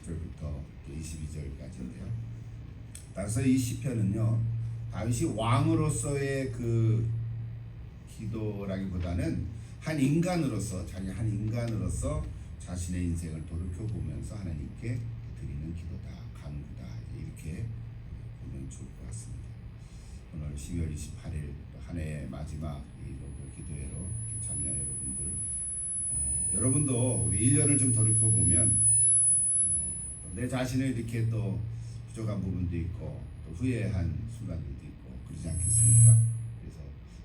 1절부터 22절까지인데요. 따라서 이 시편은요, 다윗이 왕으로서의 그 기도라기보다는 자기 한 인간으로서 자신의 인생을 돌이켜 보면서 하나님께 드리는 기도다, 간구다, 이렇게 보면 좋을 것 같습니다. 오늘 12월 28일 한 해의 마지막 이 기도회로 참여한 여러분도 우리 1년을 좀 돌이켜 보면 내 자신을 이렇게 또 부족한 부분도 있고 또 후회한 순간들도 있고 그러지 않겠습니까? 그래서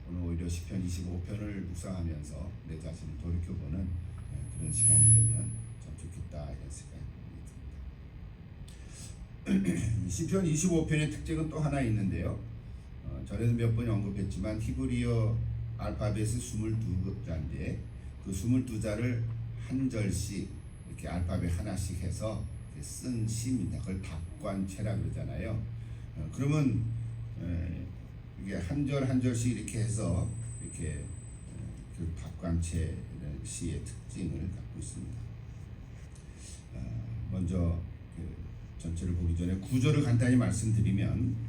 오늘 오히려 시편 25편을 묵상하면서 내 자신을 돌이켜보는 그런 시간이 되면 참 좋겠다 이런 생각이 듭니다. 시편 25편의 특징은 또 하나 있는데요. 전에도 몇 번 언급했지만 히브리어 알파벳이 22자인데 그 22자를 한 절씩 이렇게 알파벳 하나씩 해서 쓴 시입니다. 그걸 답관체라 그러잖아요. 그러면 이게 한 절 한 절씩 이렇게 해서 이렇게 그 답관체 시의 특징을 갖고 있습니다. 먼저 전체를 보기 전에 구조를 간단히 말씀드리면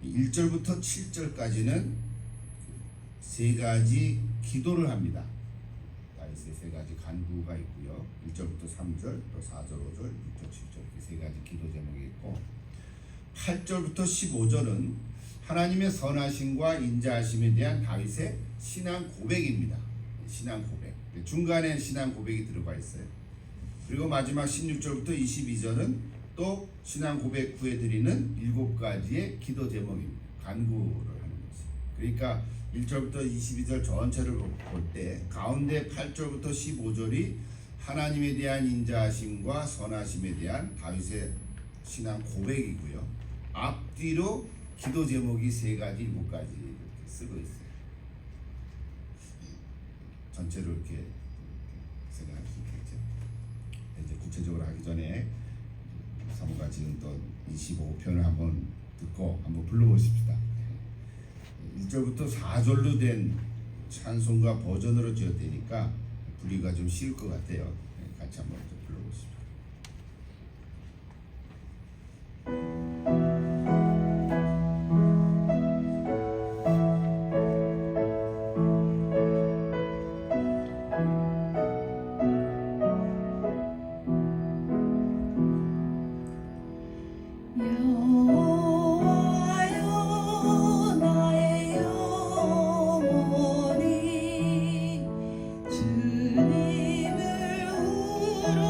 1절부터 7절까지는 세 가지 기도를 합니다. 다윗의 세 가지 간구가 있고요. 1절부터 3절, 또 4절, 5절, 6절, 7절 이렇게 세 가지 기도 제목이 있고 8절부터 15절은 하나님의 선하심과 인자하심에 대한 다윗의 신앙 고백입니다. 신앙 고백. 중간에 신앙 고백이 들어가 있어요. 그리고 마지막 16절부터 22절은 또 신앙 고백 후에 드리는 7가지의 기도 제목입니다. 간구를 하는 거죠. 그러니까 1절부터 22절 전체를 볼 때 가운데 8절부터 15절이 하나님에 대한 인자하심과 선하심에 대한 다윗의 신앙 고백이고요. 앞뒤로 기도 제목이 3가지, 7가지 이렇게 쓰고 있어요. 전체로 이렇게 생각할 수 있겠죠. 이제 구체적으로 하기 전에 사모가 지금 또 25편을 한번 듣고 한번 불러보십시다. 1절부터 4절로 된 찬송가 버전으로 지었되니까 부르기가 좀 쉬울 것 같아요. 같이 한번 불러보십시오. 주님을 우러러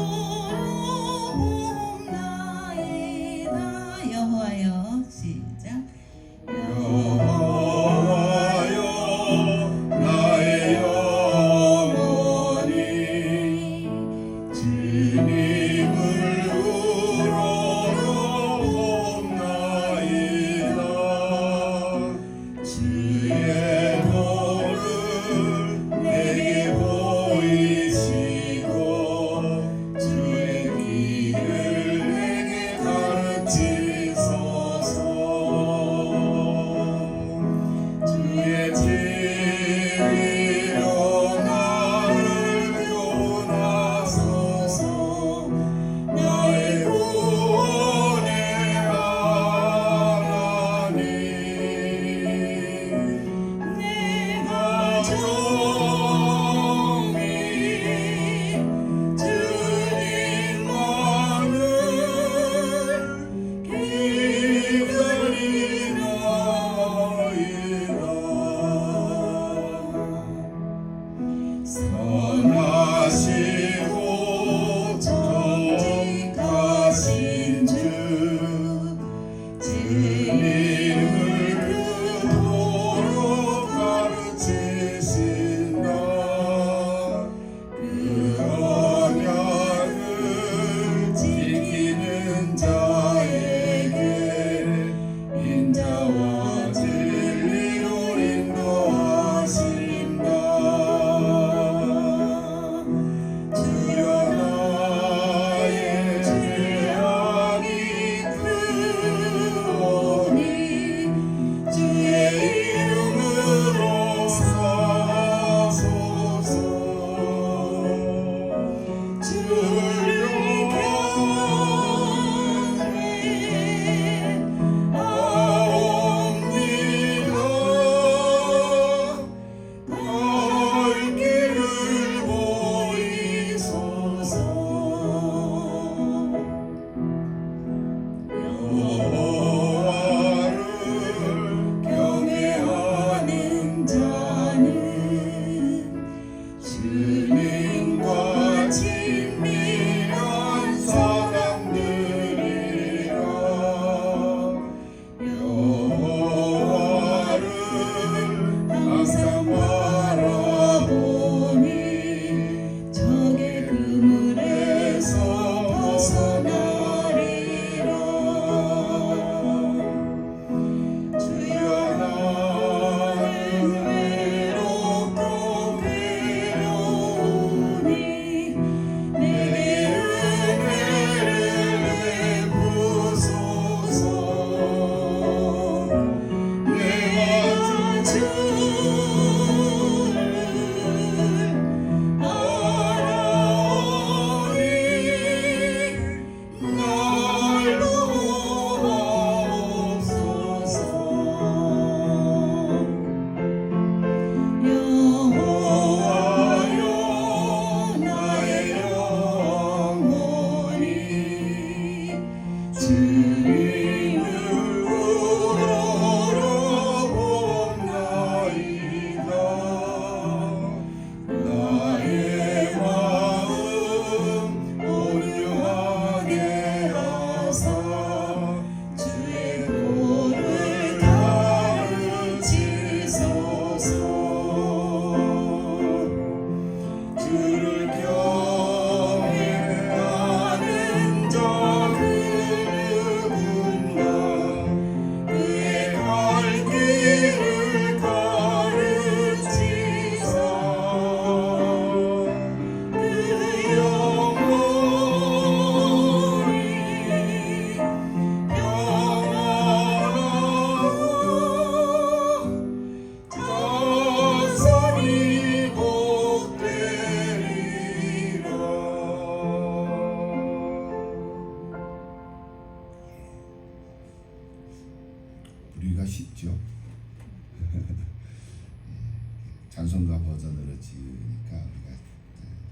찬송가 버전으로 지으니까 우리가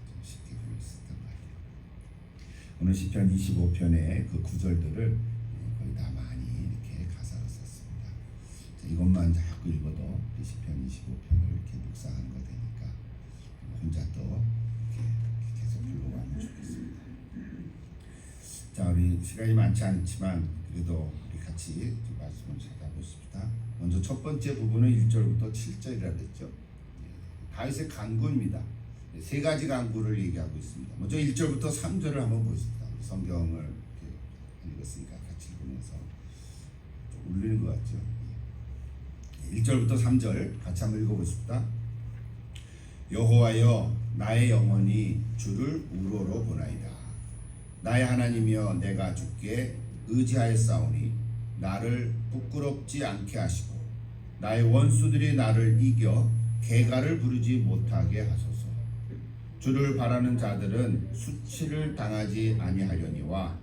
좀 쉽게 부를 수 있던 것 같아요. 오늘 시편 25편의 그 구절들을 거의 다 많이 이렇게 가사로 썼습니다. 이것만 자꾸 읽어도 시편 25편을 이렇게 묵상하는 거 되니까 혼자 또 이렇게 계속 불러가면 좋겠습니다. 자, 우리 시간이 많지 않지만 그래도 우리 같이 좀 말씀을 찾아보십시다. 먼저 첫 번째 부분은 1절부터 7절이라 그랬죠. 다윗의 간구입니다. 세 가지 간구를 얘기하고 있습니다. 먼저 1절부터 3절을 한번 보십시다. 우리 성경을 이렇게 읽었으니까 같이 읽으면서 좀 울리는 것 같죠. 1절부터 3절 같이 한번 읽어보십시다. 여호와여, 나의 영혼이 주를 우러러 보나이다. 나의 하나님이여, 내가 주께 의지하였사오니 나를 부끄럽지 않게 하시고 나의 원수들이 나를 이겨 개가를 부르지 못하게 하소서. 주를 바라는 자들은 수치를 당하지 아니하려니와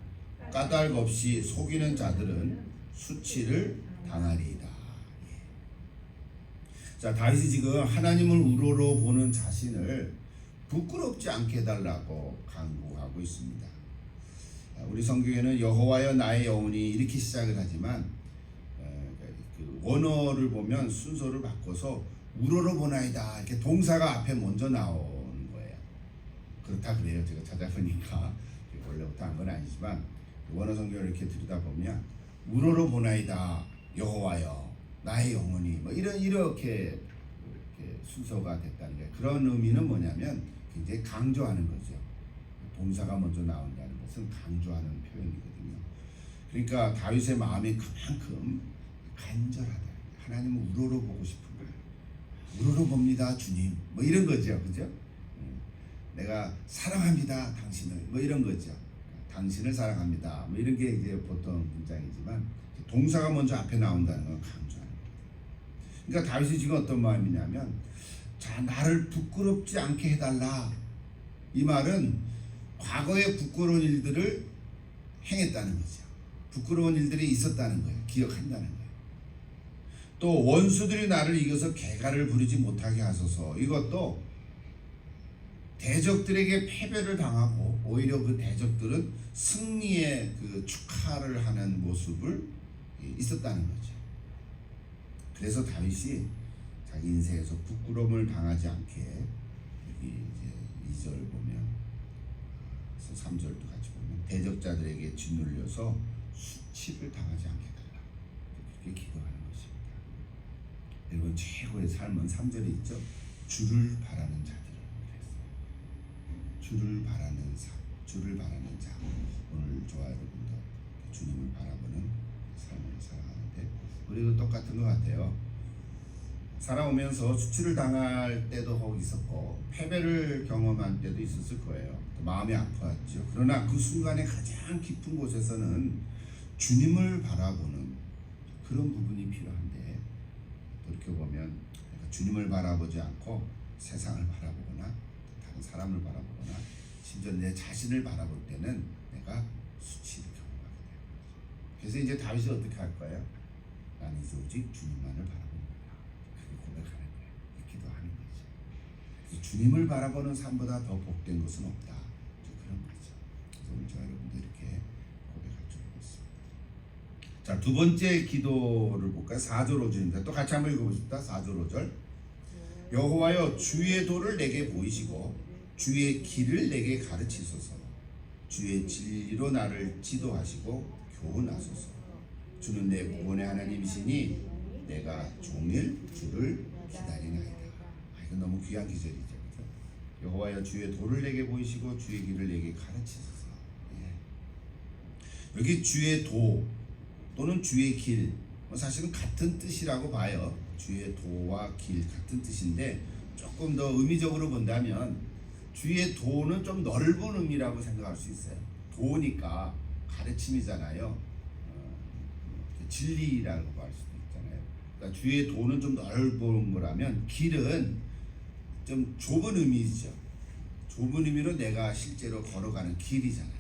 까닭 없이 속이는 자들은 수치를 당하리이다. 자, 다윗이 지금 하나님을 우러러 보는 자신을 부끄럽지 않게 해달라고 간구하고 있습니다. 우리 성경에는 여호와여 나의 영혼이 이렇게 시작을 하지만 그 원어를 보면 순서를 바꿔서 우러러 보나이다 이렇게 동사가 앞에 먼저 나오는 거예요. 그렇다 그래요. 제가 찾아보니까 원래부터 한 건 아니지만 원어 성경을 이렇게 들여다보면 우러러 보나이다 여호와여 나의 영혼이 뭐 이렇게 순서가 됐다는 게 그런 의미는 뭐냐면 굉장히 강조하는 거죠. 동사가 먼저 나온다는 것은 강조하는 표현이거든요. 그러니까 다윗의 마음이 그만큼 간절하다. 하나님을 우러러 보고 싶은 거예요. 우러러 봅니다, 주님. 뭐 이런 거죠, 그죠? 내가 사랑합니다, 당신을. 뭐 이런 거죠. 당신을 사랑합니다. 뭐 이런 게 이제 보통 문장이지만 동사가 먼저 앞에 나온다는 건 강조하는 거예요. 그러니까 다윗이 지금 어떤 마음이냐면, 자, 나를 부끄럽지 않게 해달라. 이 말은 과거에 부끄러운 일들을 행했다는 거죠. 부끄러운 일들이 있었다는 거예요. 기억한다는 거예요. 또 원수들이 나를 이겨서 개가를 부르지 못하게 하소서. 이것도 대적들에게 패배를 당하고 오히려 그 대적들은 승리의 그 축하를 하는 모습을 있었다는 거죠. 그래서 다윗이 자기 인생에서 부끄러움을 당하지 않게 여기 이제 2절 보면 3절도 같이 보면 대적자들에게 짓눌려서 수치를 당하지 않게 달라 그렇게 기도하는 것입니다. 여러분 최고의 삶은 3절에 있죠. 주를 바라는 자들을 그랬어요. 주를 바라는 삶, 주를 바라는 자. 오늘 저와 여러분도 주님을 바라보는 삶을 살아가는데 우리도 똑같은 것 같아요. 살아오면서 수치를 당할 때도 혹 있었고 패배를 경험한 때도 있었을 거예요. 마음이 아팠죠. 그러나 그 순간에 가장 깊은 곳에서는 주님을 바라보는 그런 부분이 필요한데 돌이켜보면 주님을 바라보지 않고 세상을 바라보거나 다른 사람을 바라보거나 심지어 내 자신을 바라볼 때는 내가 수치를 경험하게 돼요. 그래서 이제 다윗이 어떻게 할 거예요? 나는 이제 오직 주님만을 바라봅니다. 그게 고백하는 거예요. 기도하는 거죠. 주님을 바라보는 삶보다 더 복된 것은 없다. 그런 거죠. 그래서 오늘 저와 여러분들 이렇게 고백할 줄 믿습니다. 자, 두 번째 기도를 볼까요? 4절 5절입니다. 또 같이 한번 읽어보십시다. 4절 5절. 여호와여, 주의 도를 내게 보이시고 주의 길을 내게 가르치소서. 주의 진리로 나를 지도하시고 교훈하소서. 주는 내 구원의 하나님이시니 내가 종일 주를 기다리나이다. 이건 너무 귀한 기절이죠. 여호와여, 주의 도를 내게 보이시고 주의 길을 내게 가르치소서. 여기 주의 도 또는 주의 길, 사실은 같은 뜻이라고 봐요. 주의 도와 길 같은 뜻인데 조금 더 의미적으로 본다면 주의 도는 좀 넓은 의미라고 생각할 수 있어요. 도니까 가르침이잖아요. 진리라고 할 수도 있잖아요. 그러니까 주의 도는 좀 넓은 거라면 길은 좀 좁은 의미죠. 좁은 의미로 내가 실제로 걸어가는 길이잖아요.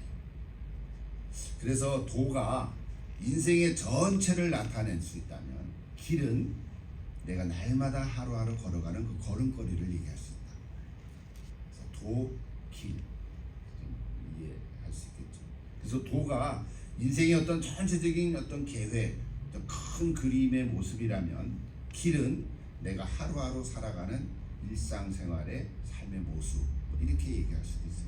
그래서 도가 인생의 전체를 나타낼 수 있다면 길은 내가 날마다 하루하루 걸어가는 그 걸음걸이를 얘기할 수 있다. 그래서 도, 길 이해할 수 있겠죠. 그래서 도가 인생의 어떤 전체적인 어떤 계획, 어떤 큰 그림의 모습이라면 길은 내가 하루하루 살아가는 일상생활의 삶의 모습, 이렇게 얘기할 수도 있을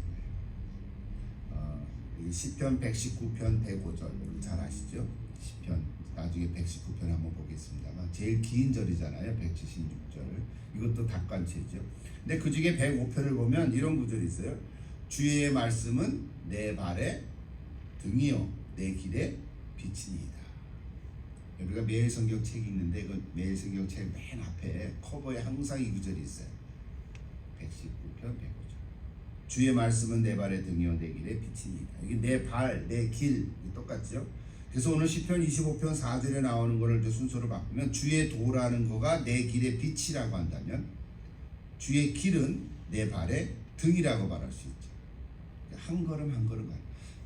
거예요. 시편 119편 105절 잘 아시죠? 시편 나중에 119편 한번 보겠습니다만 제일 긴 절이잖아요. 176절. 이것도 답관체죠. 근데 그 중에 105편을 보면 이런 구절이 있어요. 주의 말씀은 내 발의 등이요 내 길의 빛이니이다. 우리가 매일 성경책 읽는데 그 매일 성경책 맨 앞에 커버에 항상 이 구절이 있어요. 119편 105절. 주의 말씀은 내 발의 등이요 내 길의 빛이니이다. 이게 내 발, 내 길 똑같죠? 그래서 오늘 시편 25편 4절에 나오는 거를 이제 순서로 바꾸면 주의 도라는 거가 내 길의 빛이라고 한다면 주의 길은 내 발의 등이라고 말할 수 있죠. 한 걸음 한 걸음.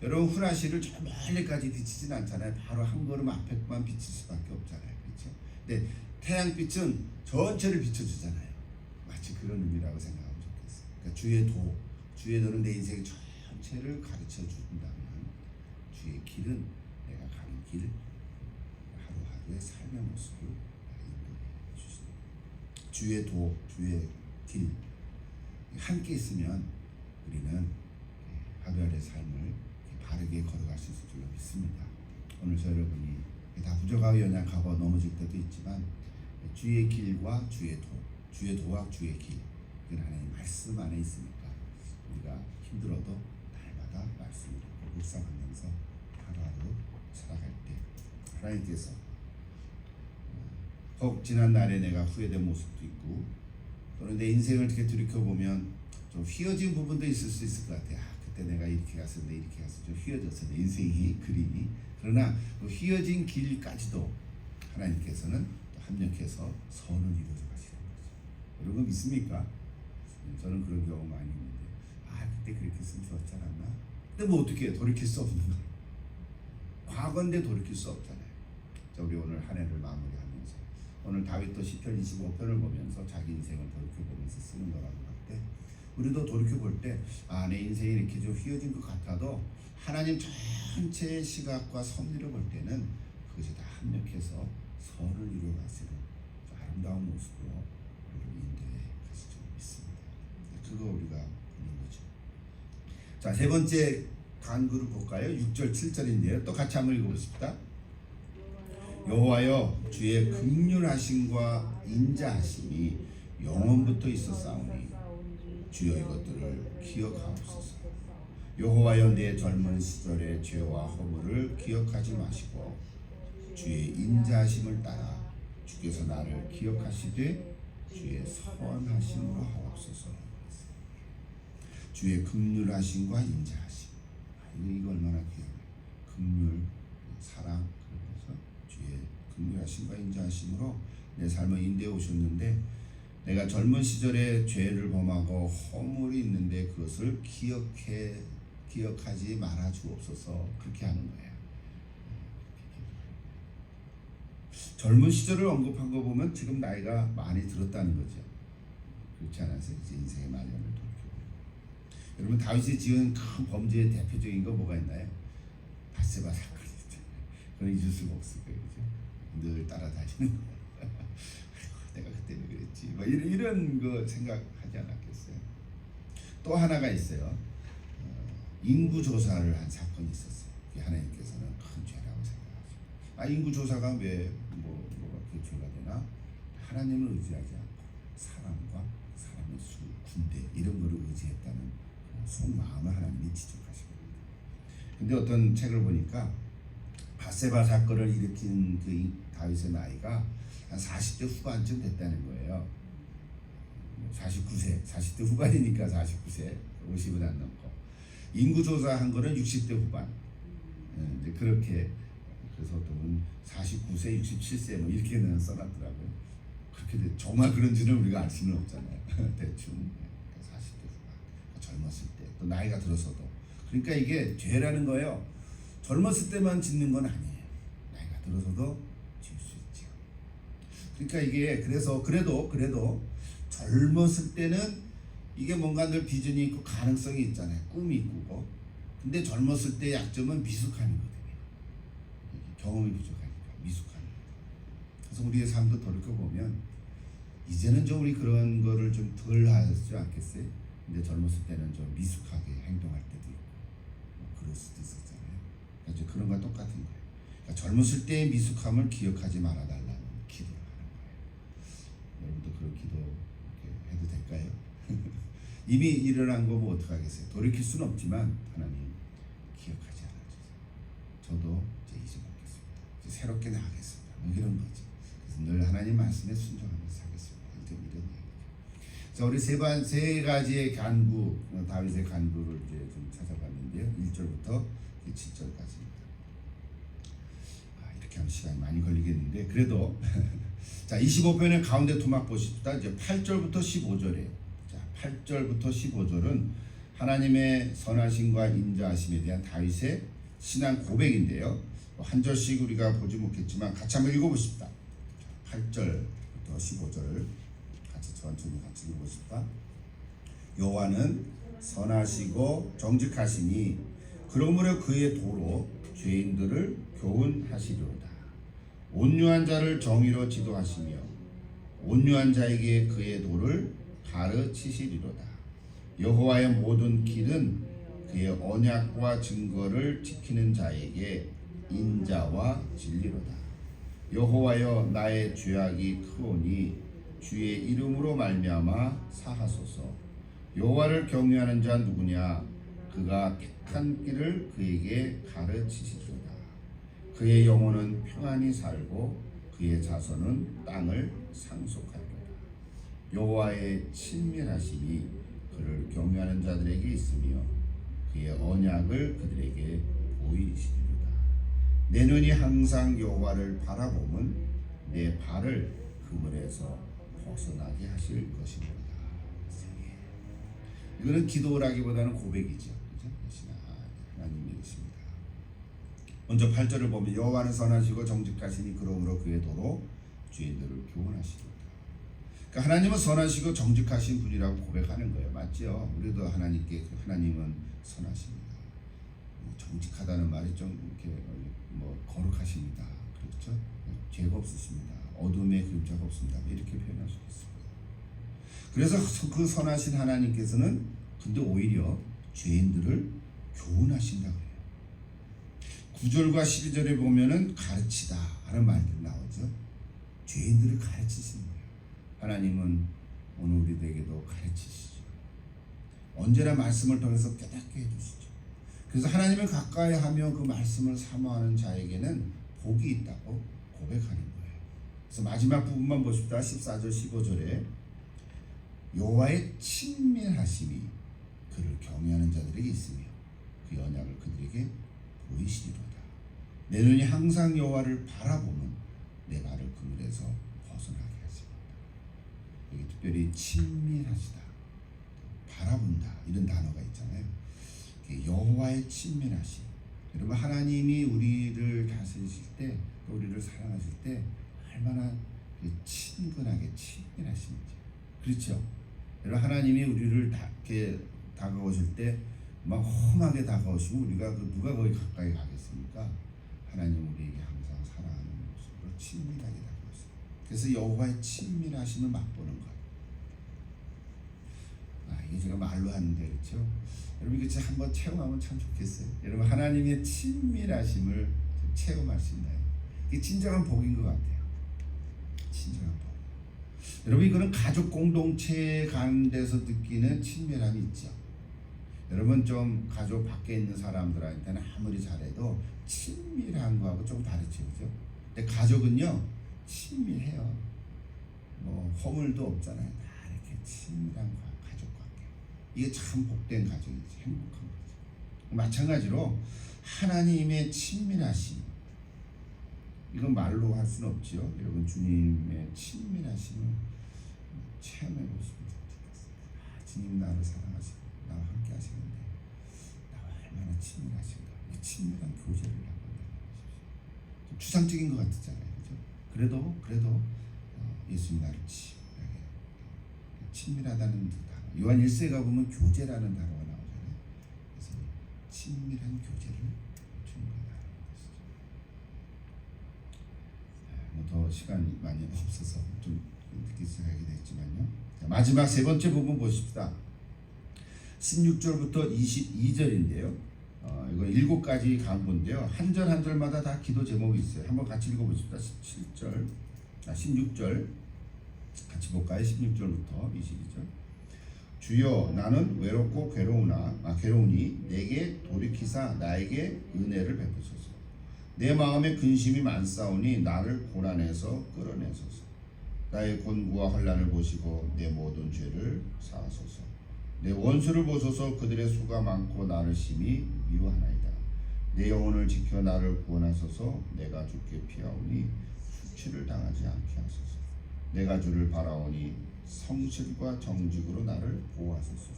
여러분 후라시를 저 멀리까지 비치진 않잖아요. 바로 한 걸음 앞에만 비칠 수밖에 없잖아요. 그렇죠? 근데 태양빛은 전체를 비춰주잖아요. 마치 그런 의미라고 생각하면 좋겠어요. 그러니까 주의 도, 주의 도는 내 인생 전체를 가르쳐 준다면 주의 길은 내가 가는 길, 하루하루의 삶의 모습을 인도해 주십니다. 주의 도, 주의 길 함께 있으면 우리는 하루하루의 삶을 바르게 걸어갈 수 있을 줄로 믿습니다. 오늘 저 여러분이 다 부족하고 연약하고 넘어질 때도 있지만 주의 길과 주의 도, 주의 도와 주의 길, 이건 하나님 말씀 안에 있으니까 우리가 힘들어도 날마다 말씀을 읽고 묵상하면서 하루하루 살아갈 때 하나님께서 혹 지난 날에 내가 후회된 모습도 있고 또는 내 인생을 이렇게 돌이켜보면 좀 휘어진 부분도 있을 수 있을 것 같아요. 그때 내가 이렇게 갔었는데 이렇게 가서 좀 휘어졌어 내 인생이 그림이. 그러나 그 휘어진 길까지도 하나님께서는 또 합력해서 선을 이루어져 가시는 거죠. 여러분 믿습니까? 저는 그런 경우 많이 있는데 그때 그렇게 했으면 좋았지 않았나? 근데 뭐 어떻게 해요? 돌이킬 수 없는 거. 과거인데 돌이킬 수 없잖아요. 자, 우리 오늘 한 해를 마무리하면서 오늘 다윗도 시편 25편을 보면서 자기 인생을 돌이켜보면서 쓰는 거라고 할 때 우리도 돌이켜볼 때 내 인생이 이렇게 좀 휘어진 것 같아도 하나님 전체의 시각과 섭리를 볼 때는 그것이 다 합력해서 선을 이루어가시는 아름다운 모습으로 우리를 인도해 가실 줄 믿습니다. 그거 우리가 보는 거죠. 자, 세 번째 간구를 볼까요? 6절 7절인데요. 또 같이 한번 읽어보십시다. 여호와여 주의 긍휼하심과 인자하심이 영원부터 있었사오니 주여 이것들을 기억하옵소서. 여호와여 내 젊은 시절의 죄와 허물을 기억하지 마시고 주의 인자하심을 따라 주께서 나를 기억하시되 주의 선하심으로 하옵소서. 주의 긍휼하심과 인자하심. 이거 얼마나 귀해요. 긍휼, 사랑, 그래서 주의 긍휼하심과 인자하심으로 내 삶을 인도해 오셨는데 내가 젊은 시절에 죄를 범하고 허물이 있는데 그것을 기억하지 말아 주옵소서. 그렇게 하는 거예요. 젊은 시절을 언급한 거 보면 지금 나이가 많이 들었다는 거죠. 그렇지 않아서 이제 인생의 말년을 돌이켜보고. 여러분 다윗이 지은 큰 범죄의 대표적인 거 뭐가 있나요? 밧세바 사건이 있잖아요. 그건 잊을 수가 없을 거예요. 그죠? 늘 따라다니는 거예요. 내가 그때는 그랬지. 뭐 이런 거 생각하지 않았겠어요? 또 하나가 있어요. 인구조사를 한 사건이 있었어요. 하나님께서는 큰 죄라고 생각하죠. 인구조사가 왜 뭐가 그 죄가 되나? 하나님을 의지하지 않고 사람과 사람의 수, 군대 이런 거를 의지했다는 속마음을 하나님이 지적하시거든요. 근데 어떤 책을 보니까 밧세바 사건을 일으킨 그 다윗의 나이가 한 40대 후반쯤 됐다는 거예요. 49세, 40대 후반이니까 49세, 50은 안 넘고. 인구조사한 거는 60대 후반. 이제 그렇게, 그래서 어떤 49세, 67세 뭐 이렇게는 써놨더라고요. 그렇게 정말 그런지는 우리가 알 수는 없잖아요. 대충 40대 후반, 젊었을 때, 또 나이가 들어서도. 그러니까 이게 죄라는 거예요. 젊었을 때만 짓는 건 아니에요. 나이가 들어서도 지을 수 있죠. 그러니까 이게 그래도 젊었을 때는 이게 뭔가 늘 비전이 있고 가능성이 있잖아요. 꿈이 있고. 근데 젊었을 때 약점은 미숙함이거든요. 경험이 부족하니까 미숙함. 그래서 우리의 삶도 돌이켜보면 이제는 좀 우리 그런 거를 좀 덜 하지 않겠어요? 근데 젊었을 때는 좀 미숙하게 행동할 때도 있고 뭐 그럴 수도 있었잖아요. 그러니까 그런 건 똑같은 거예요. 그러니까 젊었을 때의 미숙함을 기억하지 말아달라는 기도를 하는 거예요. 여러분도 그런 기도 이렇게 해도 될까요? 이미 일어난 거 뭐 어떡하겠어요. 돌이킬 수는 없지만 하나님 기억하지 않아주세요. 저도 이제 잊어먹겠습니다. 이제 새롭게 나가겠습니다. 뭐 이런 거죠. 그래서 늘 하나님 말씀에 순종하면서 사겠습니다. 이런 얘기죠. 자, 우리 세 가지의 간구, 다윗의 간구를 이제 좀 찾아봤는데요. 1절부터 7절까지입니다. 이렇게 하면 시간이 많이 걸리겠는데 그래도 자, 25편의 가운데 토막 보십시다. 이제 8절부터 15절이에요. 8절부터 15절은 하나님의 선하심과 인자하심에 대한 다윗의 신앙 고백인데요. 한 절씩 우리가 보지 못했지만 같이 한번 읽어보십시다. 8절부터 15절 같이 천천히 같이 읽어보십시다. 여호와는 선하시고 정직하시니 그러므로 그의 도로 죄인들을 교훈하시리로다. 온유한 자를 정의로 지도하시며 온유한 자에게 그의 도를 가르치시리로다. 여호와의 모든 길은 그의 언약과 증거를 지키는 자에게 인자와 진리로다. 여호와여 나의 죄악이 크오니 주의 이름으로 말미암아 사하소서. 여호와를 경외하는 자 누구냐? 그가 택한 길을 그에게 가르치시리로다. 그의 영혼은 평안히 살고 그의 자손은 땅을 상속하리로다. 여호와의 친밀하심이 그를 경외하는 자들에게 있으며 그의 언약을 그들에게 보이시리로다. 내 눈이 항상 여호와를 바라보면 내 발을 그물에서 벗어나게 하실 것이로다. 이거는 기도라기보다는 고백이죠. 그렇죠? 하나님이 있습니다. 먼저 8절을 보면 여호와는 선하시고 정직하시니 그러므로 그의 도로 죄인들을 교훈하시리로다. 그러니까 하나님은 선하시고 정직하신 분이라고 고백하는 거예요. 맞죠? 우리도 하나님께 하나님은 선하십니다. 정직하다는 말이 좀 이렇게 뭐 거룩하십니다. 그렇죠? 죄가 없으십니다. 어둠의 그림자가 없습니다. 이렇게 표현할 수 있습니다. 그래서 그 선하신 하나님께서는 근데 오히려 죄인들을 교훈하신다 그래요. 9절과 12절에 보면은 가르치다 하는 말들이 나오죠. 죄인들을 가르치시는 거예요. 하나님은 오늘 우리들에게도 가르치시죠. 언제나 말씀을 통해서 깨닫게 해주시죠. 그래서 하나님을 가까이 하며 그 말씀을 사모하는 자에게는 복이 있다고 고백하는 거예요. 그래서 마지막 부분만 보십시다. 14절 15절에 여호와의 친밀하심이 그를 경외하는 자들에게 있으며 그 언약을 그들에게 보이시리로다. 내 눈이 항상 여호와를 바라보면 내 발을 그물에서 벗어나게 하십니다. 여기 특별히 친밀하시다, 바라본다 이런 단어가 있잖아요. 여호와의 친밀하심. 여러분 하나님이 우리를 다스리실 때, 또 우리를 사랑하실 때 얼마나 친근하게 친밀하신지. 그렇죠? 여러분 하나님이 우리를 이렇게 다가오실 때 막 험하게 다가오시면 우리가 누가 거기 가까이 가겠습니까? 하나님 우리에게 항상 사랑하는 모습으로 친밀하게 다가오세요. 그래서 여호와의 친밀하심을 맛보는 것. 이게 제가 말로 하는데 그렇죠? 여러분 이거 진짜 한번 체험하면 참 좋겠어요. 여러분 하나님의 친밀하심을 체험할 수 있나요? 이게 진정한 복인 것 같아요. 진정한 복. 여러분 이거는 가족 공동체 가운데서 느끼는 친밀함이 있죠. 여러분 좀 가족 밖에 있는 사람들한테는 아무리 잘해도 친밀한 거하고 좀 다르죠, 그죠? 근데 가족은요 친밀해요. 뭐 허물도 없잖아요. 다 이렇게 친밀한 가족 관계. 이게 참 복된 가족이지, 행복한 거죠. 마찬가지로 하나님의 친밀하심. 이건 말로 할 수는 없지요. 여러분 주님의 친밀하심을 체험해 보시면 좋겠습니다. 주님 나를 사랑하시고 나와 함께 하시는데 나와 얼마나 친밀하신가. 이 친밀한 교제를 한번 해보십시오. 좀 추상적인 것 같잖아요, 그렇죠? 그래도 예수님이 나를 친밀하다는 그 단어. 요한 1세에 가보면 교제라는 단어가 나오잖아요. 그래서 친밀한 교제를 주는 거다. 더 시간이 많이 없어서 좀 늦게 시작하게 됐지만요. 자, 마지막 세 번째 부분 보십시다. 16절부터 22절인데요. 이거 7가지 강구인데요. 한 절 한 절마다 다 기도 제목이 있어요. 한번 같이 읽어보십시다. 16절 같이 볼까요? 16절부터 22절. 주여 나는 외롭고 괴로우니 내게 돌이키사 나에게 은혜를 베푸소서. 내 마음에 근심이 많사오니 나를 고난에서 끌어내소서. 나의 곤고와 환난을 보시고 내 모든 죄를 사하소서. 내 원수를 보소서. 그들의 수가 많고 나를 심히 미워하나이다. 내 영혼을 지켜 나를 구원하소서. 내가 주께 피하오니 수치를 당하지 않게 하소서. 내가 주를 바라오니 성실과 정직으로 나를 보호하소서.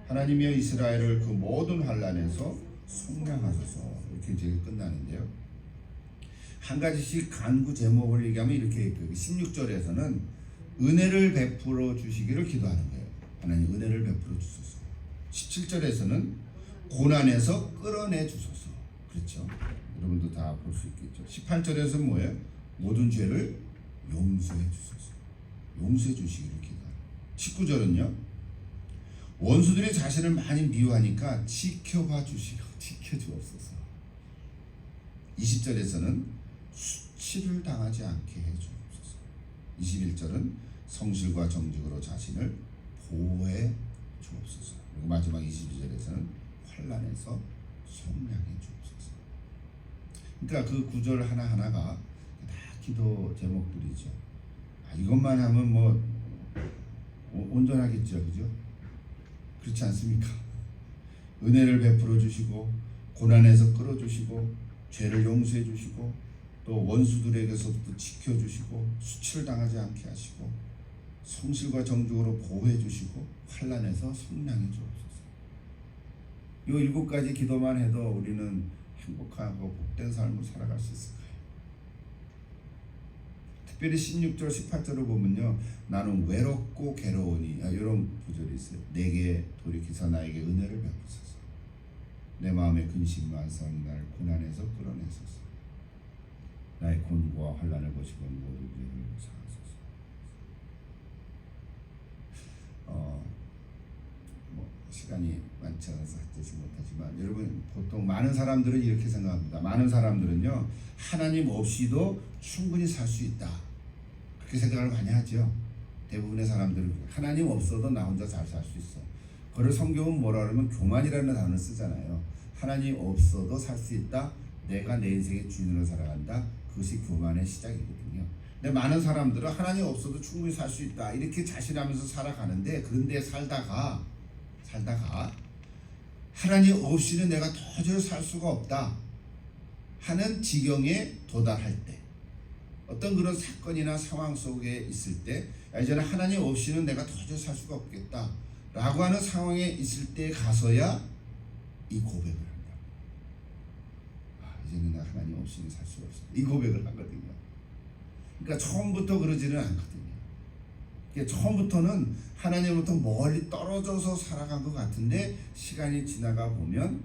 하나님이여 이스라엘을 그 모든 환난에서 속량하소서. 이렇게 이제 끝나는데요. 한 가지씩 간구 제목을 얘기하면 이렇게 16절에서는 은혜를 베풀어 주시기를 기도하는 거예요. 하나님 은혜를 베풀어 주소서. 17절에서는 고난에서 끌어내 주소서. 그렇죠? 여러분도 다 볼 수 있겠죠. 18절에서는 뭐예요? 모든 죄를 용서해 주소서. 용서해 주시기를 기도하는. 19절은요. 원수들이 자신을 많이 미워하니까 지켜봐 주옵소서. 20절에서는 수치를 당하지 않게 해 주옵소서. 21절은 성실과 정직으로 자신을 보호해 주옵소서. 그리고 마지막 22절에서는 환난에서 속량해 주옵소서. 그러니까 그 구절 하나하나가 다 기도 제목들이죠. 이것만 하면 뭐 온전하겠죠, 그죠? 그렇지 않습니까? 은혜를 베풀어 주시고 고난에서 끌어주시고 죄를 용서해 주시고 또 원수들에게서도 지켜주시고 수치를 당하지 않게 하시고 성실과 정직으로 보호해 주시고 환난에서 속량해 주옵소서. 이 7가지 기도만 해도 우리는 행복하고 복된 삶을 살아갈 수 있을 거예요. 특별히 16절 18절을 보면요. 나는 외롭고 괴로우니 이런 구절이 있어요. 내게 돌이키사 나에게 은혜를 베푸소서. 내 마음에 근심이 많사오니 나를 고난에서 끌어내소서. 나의 곤고와 환난을 보시고 모든 죄를 사하소서. 시간이 많지 않아서 듣지 못하지만 여러분 보통 많은 사람들은 이렇게 생각합니다. 많은 사람들은요 하나님 없이도 충분히 살 수 있다 그렇게 생각을 많이 하죠. 대부분의 사람들은 하나님 없어도 나 혼자 잘 살 수 있어. 그걸 성경은 뭐라 그러면 교만이라는 단어를 쓰잖아요. 하나님 없어도 살 수 있다. 내가 내 인생의 주인으로 살아간다. 그것이 교만의 시작이거든요. 근데 많은 사람들은 하나님 없어도 충분히 살 수 있다 이렇게 자신하면서 살아가는데 그런데 살다가 하나님 없이는 내가 도저히 살 수가 없다 하는 지경에 도달할 때 어떤 그런 사건이나 상황 속에 있을 때 이제는 하나님 없이는 내가 도저히 살 수가 없겠다 라고 하는 상황에 있을 때 가서야 이 고백을 한다. 이제는 나 하나님 없이는 살 수가 없어. 이 고백을 하거든요. 그러니까 처음부터 그러지는 않거든요. 처음부터는 하나님으로부터 멀리 떨어져서 살아간 것 같은데 시간이 지나가 보면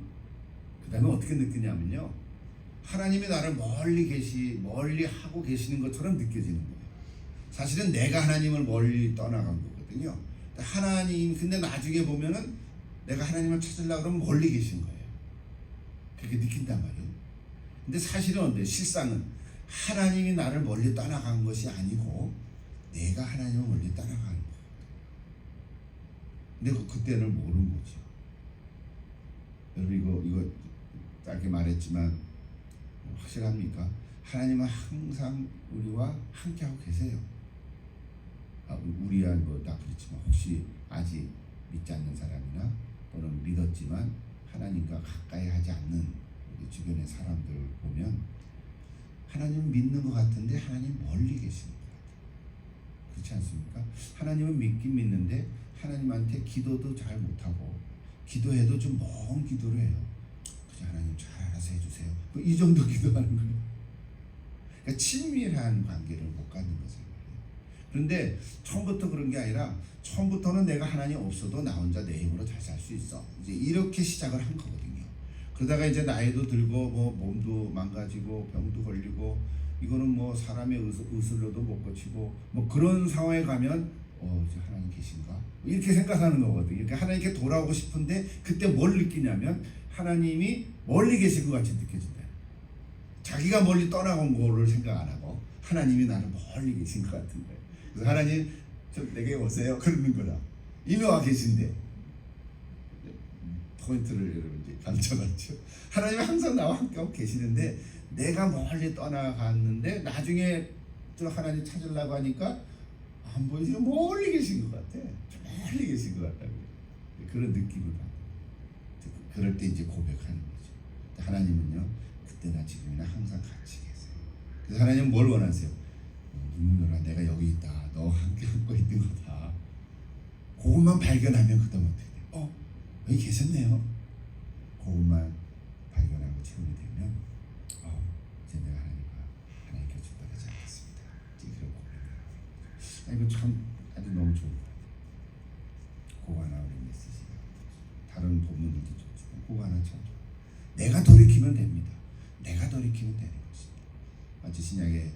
그 다음에 어떻게 느끼냐면요. 하나님이 나를 멀리 하고 계시는 것처럼 느껴지는 거예요. 사실은 내가 하나님을 멀리 떠나간 거거든요. 근데 나중에 보면은 내가 하나님을 찾으려고 그러면 멀리 계신 거예요. 그렇게 느낀단 말이에요. 근데 사실은 어때요? 실상은 하나님이 나를 멀리 떠나간 것이 아니고 내가 하나님을 멀리 따라가는 거예요. 근데 그때는 모르는 거죠. 여러분 이거 짧게 말했지만 확실합니까? 하나님은 항상 우리와 함께하고 계세요. 우리야 다 그렇지만 혹시 아직 믿지 않는 사람이나 또는 믿었지만 하나님과 가까이 하지 않는 우리 주변의 사람들 보면 하나님은 믿는 것 같은데 하나님 멀리 계시는 것 같아요. 그렇지 않습니까? 하나님은 믿긴 믿는데 하나님한테 기도도 잘 못하고 기도해도 좀 먼 기도를 해요. 그냥 하나님 잘 알아서 해주세요. 이 정도 기도하는 거예요. 그러니까 친밀한 관계를 못 갖는 거죠. 그런데 처음부터 그런 게 아니라 처음부터는 내가 하나님 없어도 나 혼자 내 힘으로 잘 살 수 있어. 이제 이렇게 시작을 한 거거든요. 그러다가 이제 나이도 들고 뭐 몸도 망가지고 병도 걸리고 이거는 뭐 사람의 의술로도 못 고치고 뭐 그런 상황에 가면 이제 하나님 계신가? 이렇게 생각하는 거거든요. 그러니까 하나님께 돌아오고 싶은데 그때 뭘 느끼냐면 하나님이 멀리 계신 것 같이 느껴진다. 자기가 멀리 떠나간 거를 생각 안 하고 하나님이 나를 멀리 계신 것 같은 거예요. 그래서 하나님 좀 내게 오세요 그러는 거라. 이미 와 계신데 포인트를 여러분 이제 감춰놨죠. 하나님은 항상 나와 함께하고 계시는데 내가 멀리 떠나갔는데 나중에 또 하나님 찾으려고 하니까 안 보이시고 멀리 계신 것 같아. 멀리 계신 것 같다고 그런 느낌을 받아요. 그럴 때 이제 고백하는 거죠. 하나님은요 그때나 지금이나 항상 같이 계세요. 그래서 하나님은 뭘 원하세요? 눈물아 내가 여기 있다. 너와 함께 하고 있는 거다. 그것만 발견하면 그다음 어떻게 돼요? 여기 계셨네요. 그것만 발견하고 체험이 되면 이제 내가 하나님 곁을 떠나지 않겠습니다. 이런 고백을. 이거 참 아주 너무 좋은 거예요. 그거 하나 우리 메시지가 다른 본문들도 좋지만 그거 하나 참 좋아요. 내가 돌이키면 됩니다. 내가 돌이키면 되는 것입니다. 마치 신약에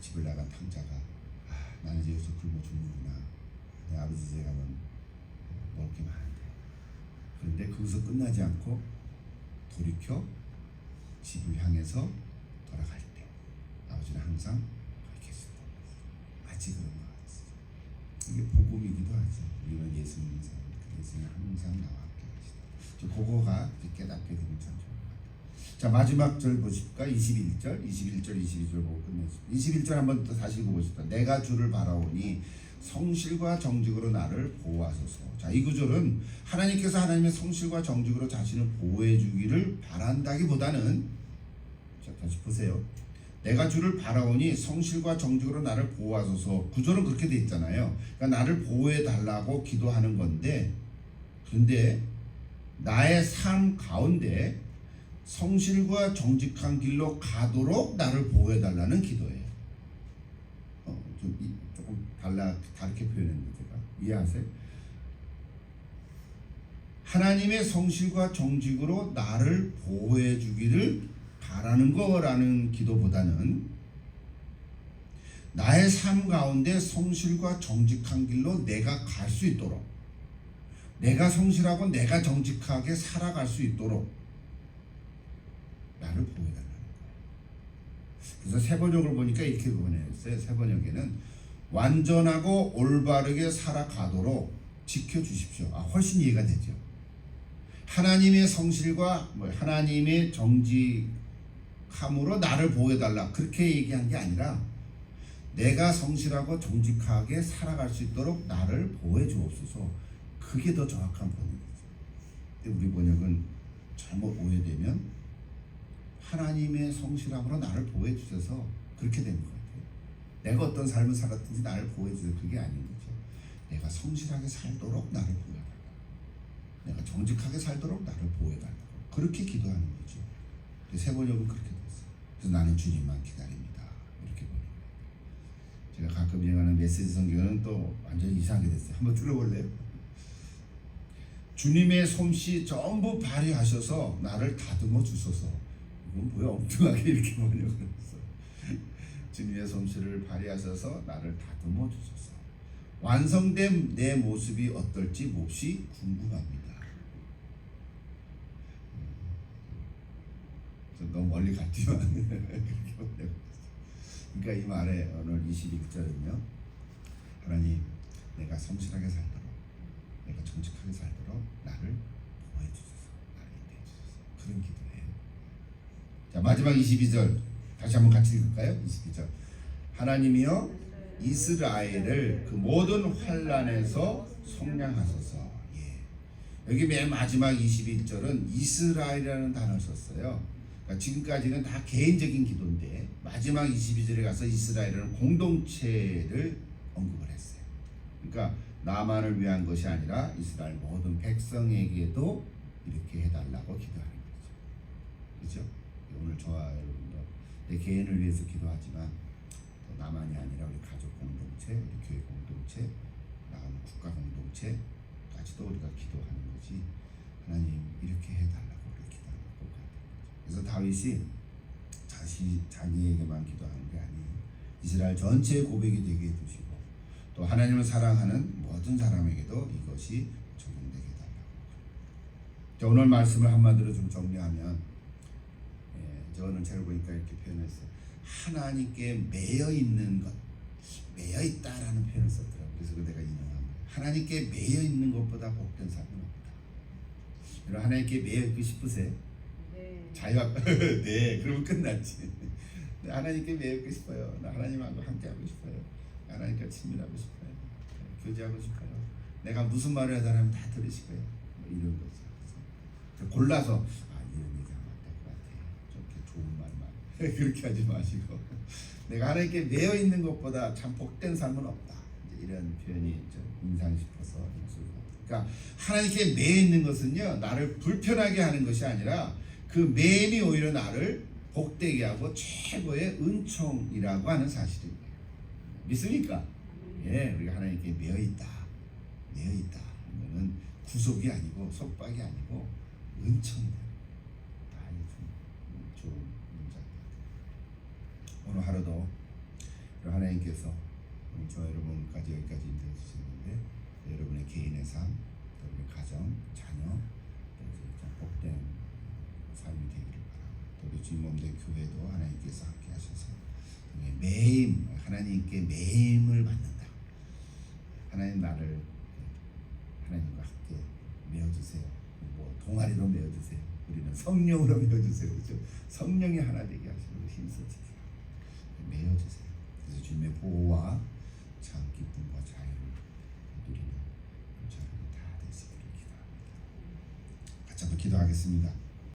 집을 나간 탕자가 나는 이제 여기서 굶어 죽는구나. 내 아버지 집에 가면 먹을 게 많은데. 그런데 거기서 끝나지 않고 돌이켜 집을 향해서 돌아갈 때 아버지는 항상 거기 계신다. 마치 그런 것 같습니다. 이게 복음이기도 하죠. 우리는 예수 믿는 사람들 예수는 항상 나와 함께 계시다. 그거가 깨닫게 되면 참 좋은 것 같아요. 자 마지막 절 보실까? 21절 22절 보고 끝내죠. 21절 한번 더 다시 읽어보십시다. 내가 주를 바라오니 성실과 정직으로 나를 보호하소서. 자, 이 구절은 하나님께서 하나님의 성실과 정직으로 자신을 보호해 주기를 바란다기보다는 자, 다시 보세요. 내가 주를 바라오니 성실과 정직으로 나를 보호하소서. 구절은 그렇게 돼 있잖아요. 그러니까 나를 보호해 달라고 기도하는 건데 그런데 나의 삶 가운데 성실과 정직한 길로 가도록 나를 보호해 달라는 기도예요. 조금 다르게 표현했는데 제가 이해하세요? 하나님의 성실과 정직으로 나를 보호해 주기를 바라는 거라는 기도보다는 나의 삶 가운데 성실과 정직한 길로 내가 갈 수 있도록 내가 성실하고 내가 정직하게 살아갈 수 있도록 나를 보호해 달라는 거예요. 그래서 새 번역을 보니까 이렇게 번역했어요. 새 번역에는 완전하고 올바르게 살아가도록 지켜주십시오. 훨씬 이해가 되죠. 하나님의 성실과 하나님의 정직함으로 나를 보호해달라 그렇게 얘기한 게 아니라 내가 성실하고 정직하게 살아갈 수 있도록 나를 보호해 주옵소서. 그게 더 정확한 번역이죠. 근데 우리 번역은 잘못 오해되면 하나님의 성실함으로 나를 보호해 주셔서 그렇게 된 거예요. 내가 어떤 삶을 살았든지 나를 보호해 주세요. 그게 아닌 거죠. 내가 성실하게 살도록 나를 보호해달라. 내가 정직하게 살도록 나를 보호해달라. 그렇게 기도하는 거죠. 세 번역은 그렇게 됐어요. 그래서 나는 주님만 기다립니다. 이렇게 보는 거예요. 제가 가끔 읽어가는 메시지 성경은 또 완전히 이상하게 됐어요. 한번 들어볼래요? 주님의 솜씨 전부 발휘하셔서 나를 다듬어 주소서. 이건 뭐야? 엉뚱하게 이렇게 번역을 했어. 주님의 솜씨를 발휘하셔서 나를 다듬어 주소서. 완성된 내 모습이 어떨지 몹시 궁금합니다. 너무 멀리 갔지만 그러니까 이 말에 오늘 21절은요. 하나님 내가 성실하게 살도록 내가 정직하게 살도록 나를 보호해 주소서. 나를 인도해 주소서. 그런 기도예요. 자 마지막 22절 다시 한번 같이 읽을까요? 22절 하나님이여 이스라엘을 그 모든 환난에서 속량하소서. 여기 맨 마지막 21절은 이스라엘이라는 단어를 썼어요. 그러니까 지금까지는 다 개인적인 기도인데 마지막 22절에 가서 이스라엘이라는 공동체를 언급을 했어요. 그러니까 나만을 위한 것이 아니라 이스라엘 모든 백성에게도 이렇게 해달라고 기도하는 거죠. 그렇죠? 오늘 저와 여러분도 내 개인을 위해서 기도하지만 또 나만이 아니라 우리 가족 공동체, 우리 교회 공동체, 나아가는 국가 공동체까지도 우리가 기도하는 거지. 하나님 이렇게 해달라고 우리 기도하는 것 같아요. 그래서 다윗이 자기에게만 기도하는 게 아니에요. 이스라엘 전체의 고백이 되게 해주시고 또 하나님을 사랑하는 모든 사람에게도 이것이 적용되게 해달라고. 오늘 말씀을 한마디로 좀 정리하면 저는 제가 보니까 이렇게 표현했어요. 하나님께 매여 있는 것, 매여 있다라는 표현을 썼더라고요. 그래서 내가 인용한 거예요. 하나님께 매여 있는 것보다 복된 삶은 없다. 여러분 하나님께 매여 있고 싶으세요? 네. 자유학 네, 그러면 끝났지. 하나님께 매여 있고 싶어요. 나 하나님하고 함께 하고 싶어요. 하나님과 친밀하고 싶어요. 교제하고 싶어요. 내가 무슨 말을 하자면 다 들으시고요. 뭐 이런 거죠. 그래서 골라서 이런 얘기하면 안 될 것 같아요. 저렇게 좋은 말만 그렇게 하지 마시고 내가 하나님께 매여 있는 것보다 참 복된 삶은 없다. 이제 이런 표현이 좀 인상 싶어서 그러니까 하나님께 매여 있는 것은요 나를 불편하게 하는 것이 아니라 그 매임이 오히려 나를 복되게 하고 최고의 은총이라고 하는 사실입니다. 믿습니까? 예, 우리가 하나님께 매여 있다. 매여 있다. 이거는 구속이 아니고 속박이 아니고 은총이다. 좋은 문장입니다. 오늘 하루도 하나님께서 저 여러분까지 여기까지 인도해 주셨는데 여러분의 개인의 삶, 여러분의 가정, 자녀, 복된 삶이 되기를 바랍니다. 우리 주님 몸된 교회도 하나님께서 함께 하셔서 매임, 하나님께 매임을 받는다. 하나님 나를 하나님과 함께 메어주세요. 뭐 동아리로 메어주세요. 우리는 성령으로 메어주세요. 그렇죠? 성령이 하나 되게 하시고 힘써주세요. 메어주세요. 그래서 주님의 보호와 참 기쁨과 자유를 누리는 저를 다 되시기를 기도합니다. 같이 한번 기도하겠습니다.